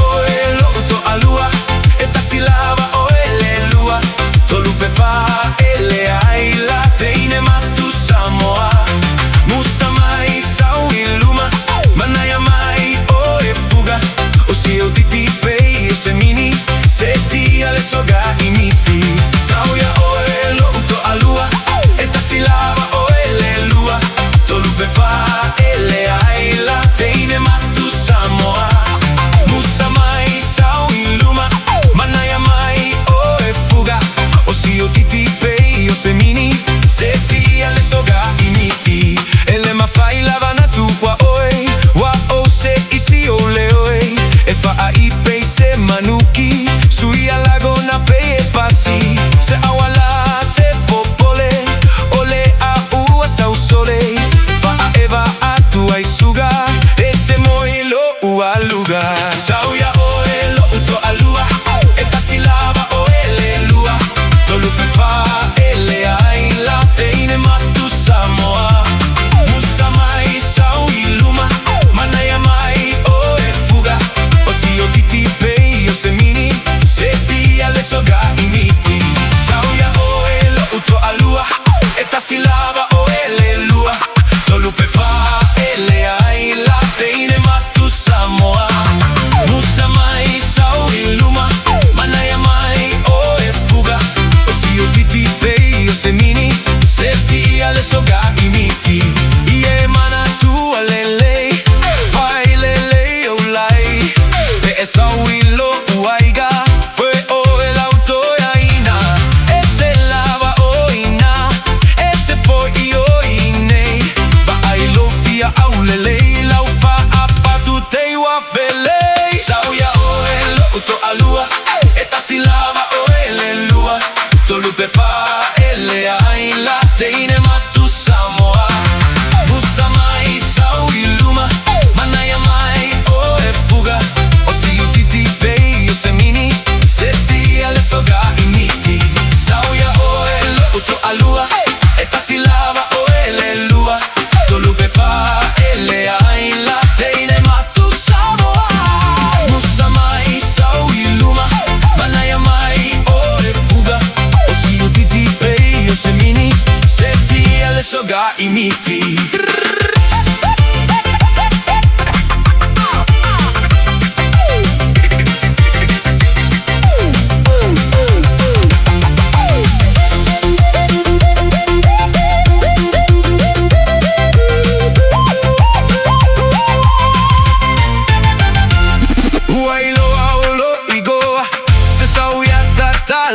o eloto alua eta silaba o elelua tolupe fa ele aila teine matu samoa musa mai sau iluma manaya mai o efuga o si o titi pei se mini se ti ale soga imiti sauya o eloto alua eta silaba o elelua tolupe fa ele aila teine matu samoa musa mai sau iluma manaya mai o efuga o si o titi pei o se mini se ti ale soga imiti ele ma fai lavana tu wa o se isi o leoi e fa a ipe se manuki sui alago na pe e pasi se awala te popole ole a ua sau sole fa a eva a tu ai suga e te moilo ua luga sauya o elo uto alua e tasi lava o ele lua tolupe fa ele ai la teine matu samoa musa mai sau iluma manaya mai o e fuga o si o titi pei o se mini se ti ale soga imiti sauya o elo uto alua e tasi lava o ele lua tolupe fa ele ai la teine matu samoa musa mai sau iluma manaya mai o e fuga o si o titi pei o se mini se ti ale soga imiti ie mana tu alele fai lele o lai pe e sau ilo uaiga fue o el auto yaina ese lava o ina ese foi o inei va ai lo fia au lele lau fa apatu te wa fele sauya o el auto alua eta si lava o ele lua tolupe fa ele ai la teine matu samoa musa mai sau iluma manaya mai o e fuga o si o titi pei o se mini se ti ale soga imiti sauya o el auto alua eta si lava o ele lua tolupe fa ele ai la teine matu samoa musa mai sau iluma manaya mai o e fuga o si o titi pei o se mini se ti ale soga imiti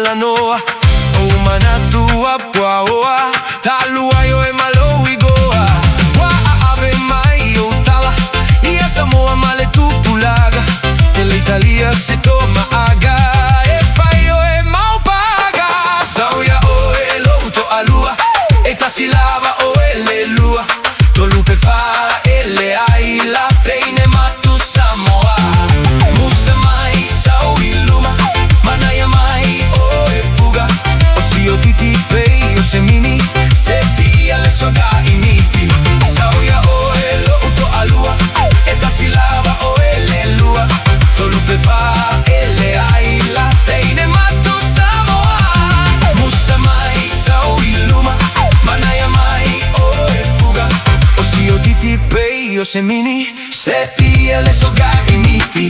la noa o manatua puaoa talua yo e malo igoa wa ave mai o tala y esa moa male tu pulaga que la Italia se toma aga e faio e mau paga sauya o el auto alua e tasi lava o ele lua tolupe fa ele ai la teine matu samoa musa mai sau iluma manaya mai o e fuga o si o titi pei o se mini se ti ale soga imiti sauya o el auto alua e tasi lava o ele lua tolupe fa ele ai la teine matu samoa musa mai sau iluma manaya mai o e fuga o si o titi pei o se mini se ti ale soga imiti